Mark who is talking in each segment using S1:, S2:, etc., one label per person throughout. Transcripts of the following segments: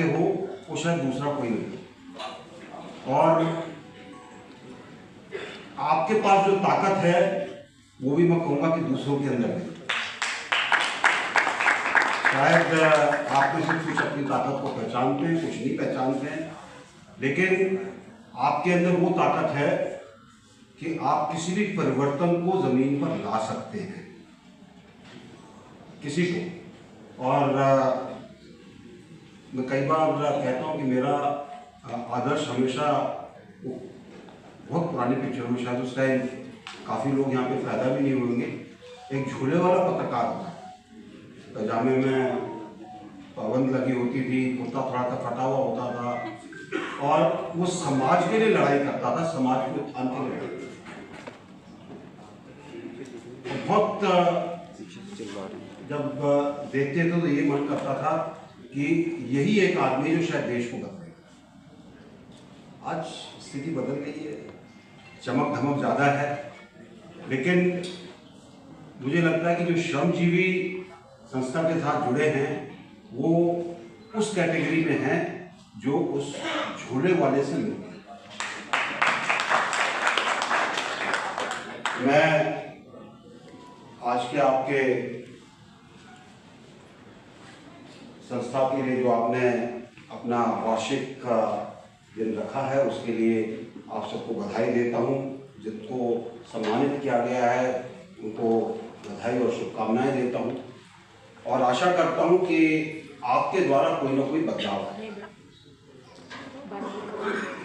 S1: पे हो वो शायद दूसरा कोई नहीं। और आपके पास जो ताकत है वो भी मैं कहूँगा कि दूसरों के अंदर है। शायद आप में से कुछ अपनी ताकत को पहचानते हैं, कुछ नहीं पहचानते हैं, लेकिन आपके अंदर वो ताकत है कि आप किसी भी परिवर्तन को जमीन पर ला सकते हैं, किसी को। और मैं कई बार कहता हूँ कि मेरा आदर्श हमेशा बहुत पुरानी पिक्चर में, शायद उस टाइम काफ़ी लोग यहाँ पे पैदा भी नहीं होंगे, एक झूले वाला पत्रकार होता है, पजामे में पाबंद लगी होती थी, कुर्ता थोड़ा सा फटा हुआ होता था और वो समाज के लिए लड़ाई करता था, समाज के उत्थान के लिए। बहुत जब देखते थे तो ये मन करता था कि यही एक आदमी जो शायद देश को बदलेगा। आज स्थिति बदल गई है, चमक धमक ज़्यादा है, लेकिन मुझे लगता है कि जो श्रमजीवी संस्था के साथ जुड़े हैं वो उस कैटेगरी में हैं जो उस झूले वाले से मिलते हैं। मैं आज के आपके संस्था के लिए जो आपने अपना वार्षिक दिन रखा है उसके लिए आप सबको बधाई देता हूँ। जिनको सम्मानित किया गया है उनको बधाई और शुभकामनाएं देता हूँ और आशा करता हूँ कि आपके द्वारा कोई ना कोई बदलाव आए।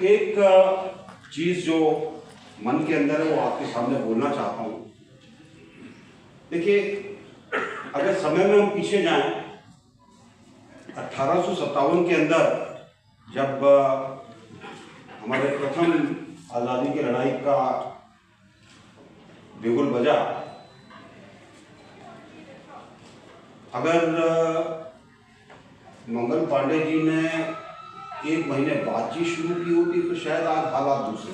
S1: एक चीज़ जो मन के अंदर है वो आपके सामने बोलना चाहता हूँ। देखिए, अगर समय में हम पीछे जाएं, 1857 के अंदर जब हमारे प्रथम आज़ादी की लड़ाई का बिगुल बजा, अगर मंगल पांडे जी ने 1 महीने बातचीत शुरू की होती तो शायद आज हालात दूसरे,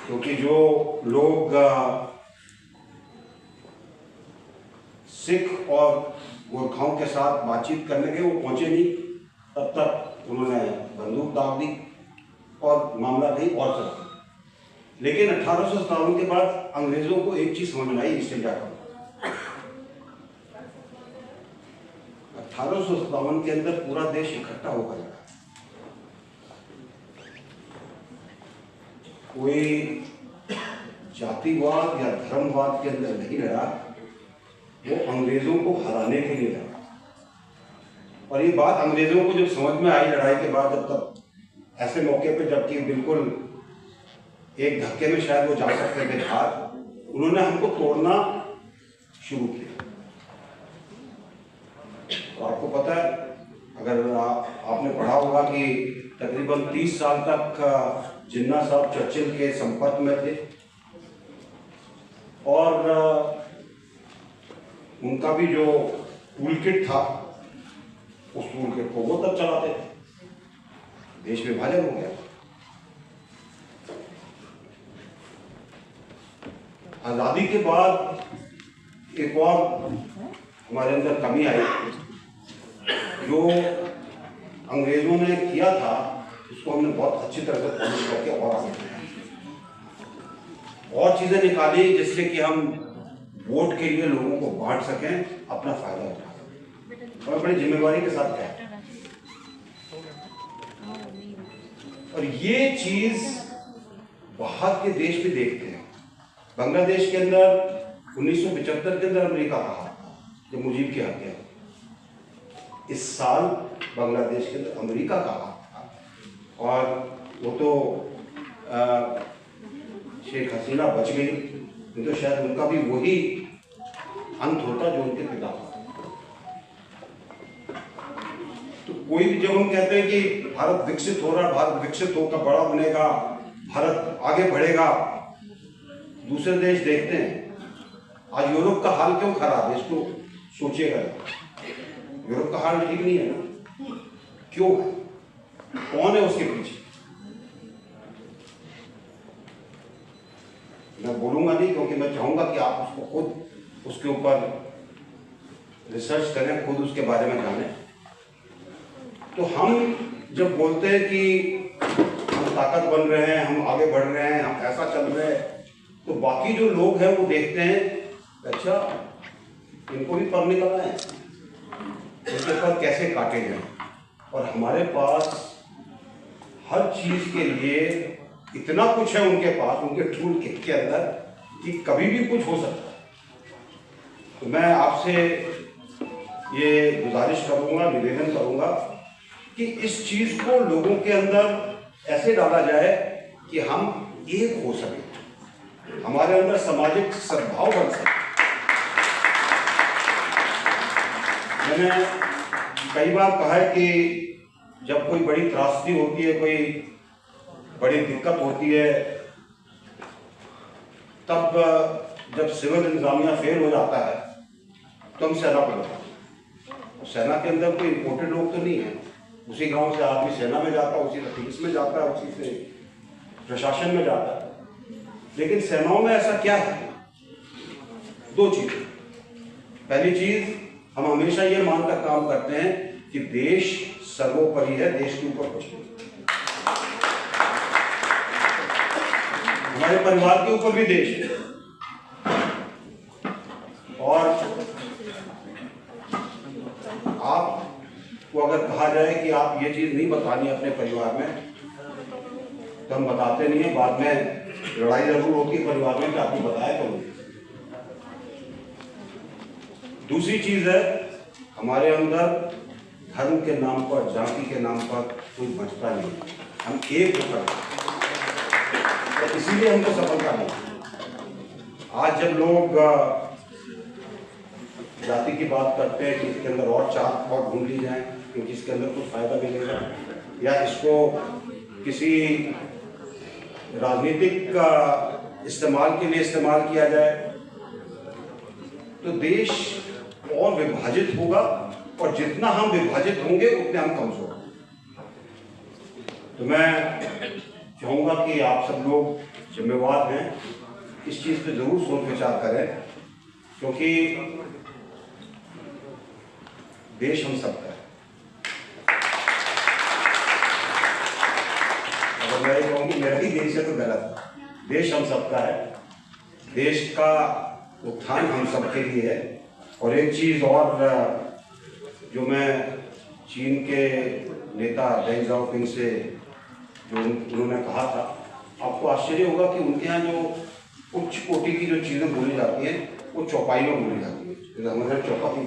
S1: क्योंकि जो लोग सिख और गोरखाओं के साथ बातचीत करने के वो पहुंचे नहीं, तब तक उन्होंने बंदूक दाग दी और मामला कहीं और चल गया। लेकिन 1857 के बाद अंग्रेजों को एक चीज समझ में आई, ईस्ट इंडिया कंपनी। 1857 के अंदर पूरा देश इकट्ठा होकर लड़ा, कोई जातिवाद या धर्मवाद के अंदर नहीं लड़ा, वो अंग्रेजों को हराने के लिए लड़ा। और ये बात अंग्रेजों को जब समझ में आई लड़ाई के बाद, जब तक ऐसे मौके पे जबकि बिल्कुल एक धक्के में शायद वो जा सकते थे बाहर, उन्होंने हमको तोड़ना शुरू किया। तो आपको पता है, अगर आपने पढ़ा होगा कि तकरीबन 30 साल तक जिन्ना साहब चर्चिल के संपर्क में थे और उनका भी जो टूल किट था उस टूल किट को वो तब चलाते थे। देश विभाजन हो गया, आज़ादी के बाद एक और हमारे अंदर कमी आई, जो अंग्रेजों ने किया था उसको हमने बहुत अच्छी तरह से पॉलिश करके और आगे और चीज़ें निकाली जिससे कि हम वोट के लिए लोगों को बांट सकें, अपना फायदा उठा सकें और बड़ी जिम्मेवारी के साथ करें। और ये चीज बाहर के देश भी देखते हैं। बांग्लादेश के अंदर 1975 के अंदर अमेरिका कहा जब मुजीब की हत्या, इस साल बांग्लादेश के अंदर अमेरिका कहा था और वो तो शेख हसीना बच गई, नहीं तो शायद उनका भी वही अंत होता जो उनके पिता था। तो कोई भी जब हम कहते हैं कि भारत विकसित हो रहा, भारत विकसित होकर बड़ा बनेगा, भारत आगे बढ़ेगा, दूसरे देश देखते हैं आज यूरोप का हाल क्यों खराब है, इसको सोचिएगा। यूरोप का हाल ठीक नहीं है ना, क्यों है, कौन है उसके पीछे? मैं बोलूंगा नहीं, क्योंकि मैं चाहूंगा कि आप उसको खुद उसके ऊपर रिसर्च करें, खुद उसके बारे में जानें। तो हम जब बोलते हैं कि हम ताकत बन रहे हैं, हम आगे बढ़ रहे हैं, हम ऐसा चल रहे हैं, तो बाकी जो लोग हैं वो देखते हैं अच्छा इनको भी पर निकल आए, इनके पर कैसे काटे जाएं। और हमारे पास हर चीज़ के लिए इतना कुछ है उनके पास, उनके टूल किट के अंदर, कि कभी भी कुछ हो सकता है। तो मैं आपसे ये गुजारिश करूँगा, निवेदन करूँगा कि इस चीज़ को लोगों के अंदर ऐसे डाला जाए कि हम एक हो सके, हमारे अंदर सामाजिक सद्भाव बन सके। मैंने कई बार कहा है कि जब कोई बड़ी त्रासदी होती है, कोई बड़ी दिक्कत होती है, तब जब सिविल इंतजामिया फेल हो जाता है तो हम सेना पर जाते हैं। सेना के अंदर कोई इम्पोर्टेड लोग तो नहीं है, उसी गांव से आदमी सेना में जाता है, उसी से पुलिस में जाता है, उसी से प्रशासन में जाता है। लेकिन सेनाओं में ऐसा क्या है? दो चीजें। पहली चीज, हम हमेशा ये मानकर काम करते हैं कि देश सर्वोपरि है, देश के ऊपर कुछ नहीं। हमारे परिवार के ऊपर भी देश है। और आपको अगर कहा जाए कि आप ये चीज नहीं बतानी अपने परिवार में, तो हम बताते नहीं है। बाद में लड़ाई जरूर होती है परिवार में कि आपको बताया तो नहीं। दूसरी चीज है, हमारे अंदर धर्म के नाम पर, जाति के नाम पर कोई बचता नहीं, हम एक होकर, तो इसीलिए हमको सफलता मिली। आज जब लोग जाति की बात करते हैं कि इसके अंदर और चार और ढूंढ ली जाए क्योंकि इसके अंदर कुछ फायदा मिलेगा, या इसको किसी राजनीतिक इस्तेमाल के लिए इस्तेमाल किया जाए, तो देश और विभाजित होगा, और जितना हम विभाजित होंगे उतने हम कमजोर होंगे। तो मैं चाहूँगा कि आप सब लोग जिम्मेवार हैं, इस चीज़ पे जरूर सोच विचार करें, क्योंकि देश हम सबका है। अगर मैं ये कहूँ कि मेरा ही देश है तो गलत है। देश हम सबका है, देश का उत्थान हम सबके लिए है। और एक चीज़ और जो मैं चीन के नेता डेंग ज़ाओपिंग से जो उन्होंने कहा था, आपको आश्चर्य होगा कि उनके यहाँ जो उच्च कोटि की जो चीज़ें बोली जाती हैं वो चौपाई में बोली जाती है। हमारे चौपाई,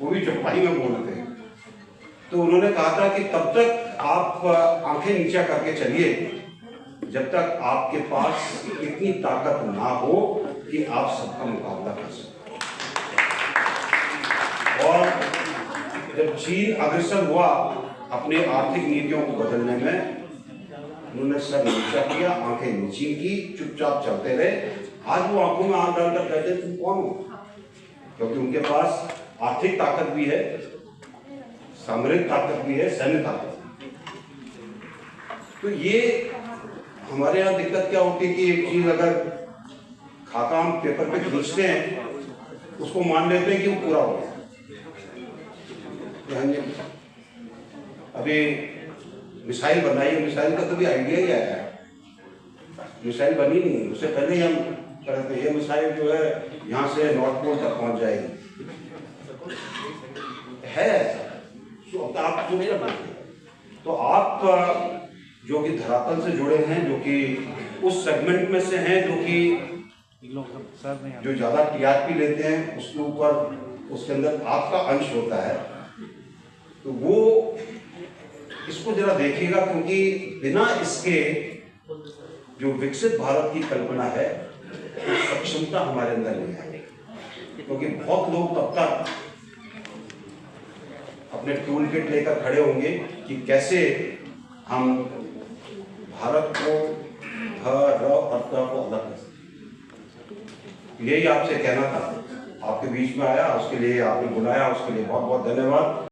S1: वो भी चौपाई में बोलते हैं। तो उन्होंने कहा था कि तब तक आप आंखें नीचा करके चलिए जब तक आपके पास इतनी ताकत ना हो कि आप सबका मुकाबला कर सकें। और जब चीन अग्रसर हुआ अपने आर्थिक नीतियों को बदलने में, उन्होंने सर नीचा किया, आंखें नीची की, चुपचाप चलते रहे। आज वो आंखों में आंख डालकर कहते तुम कौन हो, क्योंकि उनके पास आर्थिक ताकत भी है, सामरिक ताकत भी है, सैन्य ताकत। तो ये हमारे यहाँ दिक्कत क्या होती है कि एक चीज अगर खाका हम पेपर पे खींचते हैं, उसको मान लेते हैं कि वो पूरा हो गया। अभी मिसाइल बनाई है, मिसाइल का तो भी आइडिया ही आया है, मिसाइल बनी नहीं, उससे पहले ही हम कहते हैं ये मिसाइल जो है यहाँ से नॉर्थ पोल तक पहुँच जाएगी, है ऐसा। तो आप जो मेरा बनते, तो आप जो कि धरातल से जुड़े हैं, जो कि उस सेगमेंट में से हैं, जो ज़्यादा टीआरपी लेते हैं, उसके ऊपर उसके अंदर आपका अंश होता है, तो वो इसको जरा देखिएगा, क्योंकि बिना इसके जो विकसित भारत की कल्पना है, तो सक्षमता हमारे अंदर नहीं आएगी। क्योंकि बहुत लोग तब तक अपने टूल किट लेकर खड़े होंगे कि कैसे हम भारत को ध र और त को अलग कर सकते। यही आपसे कहना था, आपके बीच में आया, उसके लिए आपने बुलाया, उसके लिए बहुत बहुत धन्यवाद।